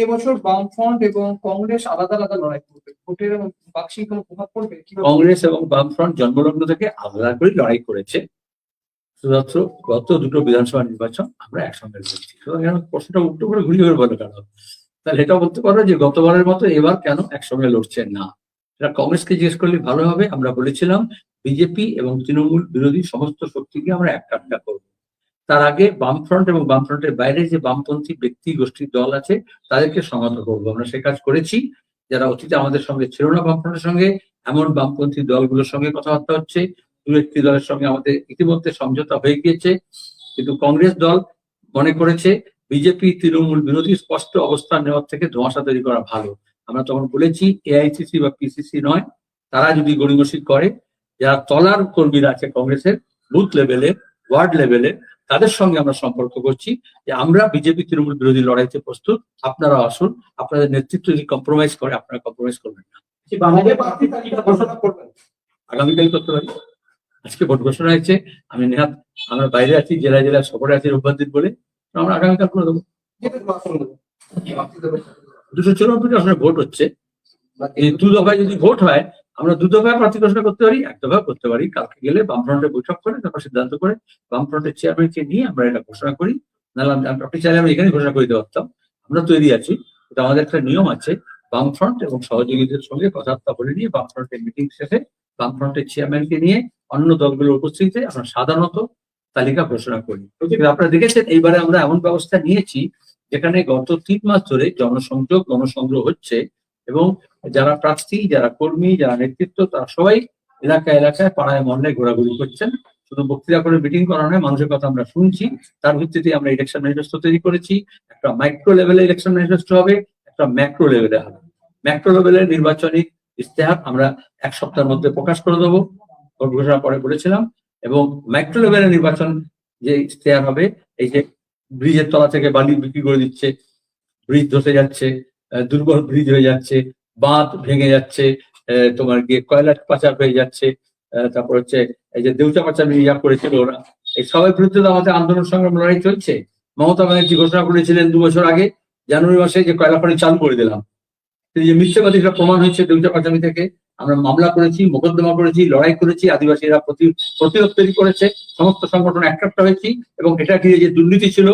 এবছর বামফ্রন্ট এবং কংগ্রেস আলাদা আলাদা লড়াই করবে, ভোটের বাক্সিক কোনো প্রভাব পড়বে? কংগ্রেস এবং বামফ্রন্ট জন্মলগ্ন থেকে আলাদা করে লড়াই করেছে। শুধুমাত্র গত দুটো বিধানসভা নির্বাচন আমরা একসঙ্গে লড়ছি। সুতরাং প্রশ্নটা উল্টো করে ঘুরিয়ে ঘুরে বলে কেন? তাহলে এটাও বলতে পারো যে গতবারের মতো এবার কেন একসঙ্গে লড়ছে না। এটা কংগ্রেসকে জিজ্ঞেস করলে ভালো হবে। আমরা বলেছিলাম বিজেপি এবং তৃণমূল বিরোধী সমস্ত শক্তিকে আমরা একটা করবো। তার আগে বামফ্রন্ট এবং বামফ্রন্টের বাইরে যে বামপন্থী ব্যক্তি গোষ্ঠীর দল আছে তাদেরকে সংহত করবো। আমরা সে কাজ করেছি। যারা অতীতে আমাদের সঙ্গে ছিল না বামফ্রন্টের সঙ্গে, এমন বামপন্থী দলগুলোর সঙ্গে কথাবার্তা হচ্ছে। দু একটি দলের সঙ্গে আমাদের ইতিমধ্যে সমঝোতা হয়ে গিয়েছে, কিন্তু কংগ্রেস দল মনে করেছে বিজেপি তৃণমূল বিরোধী স্পষ্ট অবস্থান নেওয়ার থেকে ধোঁয়াশা তৈরি করা ভালো। আমরা তখন বলেছি এআইসিসি বা পিসিসি নয়, তারা যদি গড়িমসি করে, যারা তলার কর্মীরা আছে কংগ্রেসের বুথ লেভেলে, ওয়ার্ড লেভেলে, তাদের সঙ্গে আমরা সম্পর্ক করছি যে আমরা বিজেপি তৃণমূল বিরোধী লড়াইতে প্রস্তুত, আপনারা আসুন। আপনাদের নেতৃত্ব যদি কম্প্রোমাইজ করে, আপনারা কম্প্রোমাইজ করবেন না। আগামীকাল করতে পারি। আজকে ভোট ঘোষণা হয়েছে, আমি নেহাত আমরা বাইরে আছি, জেলায় জেলায় সফরে আছি রোববার দিন বলে, আমরা আগামীকাল করে দেবো। 294 আসলে ভোট হচ্ছে। এই 2 দফায় যদি ভোট হয়, আমরা 2 দফায় প্রার্থী ঘোষণা করতে পারি, 1 দফা করতে পারি। কালকে গেলে বামফ্রন্টের বৈঠক করে তারপর সিদ্ধান্ত করে বামফ্রন্টের চেয়ারম্যানকে নিয়ে আমরা এটা ঘোষণা করি। নাহলে আপনি চাইলে আমরা এখানে ঘোষণা করে দিতে পারতাম। আমরা তৈরি আছি, কিন্তু আমাদের একটা নিয়ম আছে, বামফ্রন্ট এবং সহযোগীদের সঙ্গে কথাবার্তা বলে নিয়ে বামফ্রন্টের মিটিং শেষে বামফ্রন্টের চেয়ারম্যানকে নিয়ে অন্য দলগুলোর উপস্থিতিতে আমরা সাধারণত তালিকা ঘোষণা করি। আপনারা দেখেছেন এইবারে আমরা এমন ব্যবস্থা নিয়েছি যেখানে গত 3 মাস ধরে জনসংযোগ গণসংগ্রহ হচ্ছে, এবং যারা প্রার্থী, যারা কর্মী, যারা নেতৃত্ব, তারা সবাই এলাকায় এলাকায় পাড়ায় মহল্লায় ঘোরাঘুরি করছেন। শুধু বক্তৃতা করে মিটিং করা নয়, মানুষের কথা আমরা শুনছি। তার ভিত্তিতে আমরা ইলেকশন ম্যানিফেস্টো তৈরি করেছি। একটা মাইক্রো লেভেলে ইলেকশন ম্যানিফেস্টো হবে, একটা ম্যাক্রো লেভেলে হবে। ম্যাক্রো লেভেলের নির্বাচনী ইশতেহার আমরা 1 সপ্তাহের মধ্যে প্রকাশ করে দেবো, ভোট ঘোষণা পরে বলেছিলাম। এবং মাইক্রো লেভেলের নির্বাচন যে ইশতেহার হবে, এই যে ব্রিজের তলা থেকে বালি বিক্রি করে দিচ্ছে, ব্রিজ ধসে যাচ্ছে, দুর্বল ব্রিজ হয়ে যাচ্ছে, বাঁধ ভেঙে যাচ্ছে, তোমার গিয়ে কয়লা পাচার হয়ে যাচ্ছে, তারপর হচ্ছে এই যে দেউচা পাচার করেছিল ওরা, এই সবার বিরুদ্ধে তো আমাদের আন্দোলন সংগ্রাম লড়াই চলছে। মমতা ব্যানার্জি ঘোষণা করেছিলেন 2 বছর আগে জানুয়ারি মাসে যে কয়লা খনি চালু করে দিলাম। যে মিথ্যাবাদীরা প্রমাণ হয়েছে দেউচা পাচামি থেকে। আমরা মামলা করেছি, মোকদ্দমা করেছি, লড়াই করেছি, আদিবাসীরা প্রতিরোধ তৈরি করেছে, সমস্ত সংগঠন একটা হয়েছি। এবং এটা ঘিরে যে দুর্নীতি ছিল,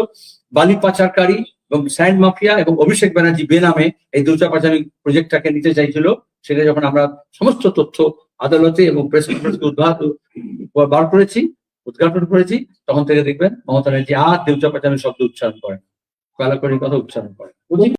বালি পাচারকারী এবং স্যান্ড মাফিয়া এবং অভিষেক ব্যানার্জি বেনামে এই দেউচা পাচামি প্রজেক্টটাকে নিতে চাইছিল, সেটা যখন আমরা সমস্ত তথ্য আদালতে এবং প্রেস কনফারেন্সকে বার করেছি, উদ্ঘাটন করেছি, তখন থেকে দেখবেন মমতা ব্যানার্জি আর দেউচা পাচামি শব্দ উচ্চারণ করেন, কয়লা খনির কথা উচ্চারণ করেন।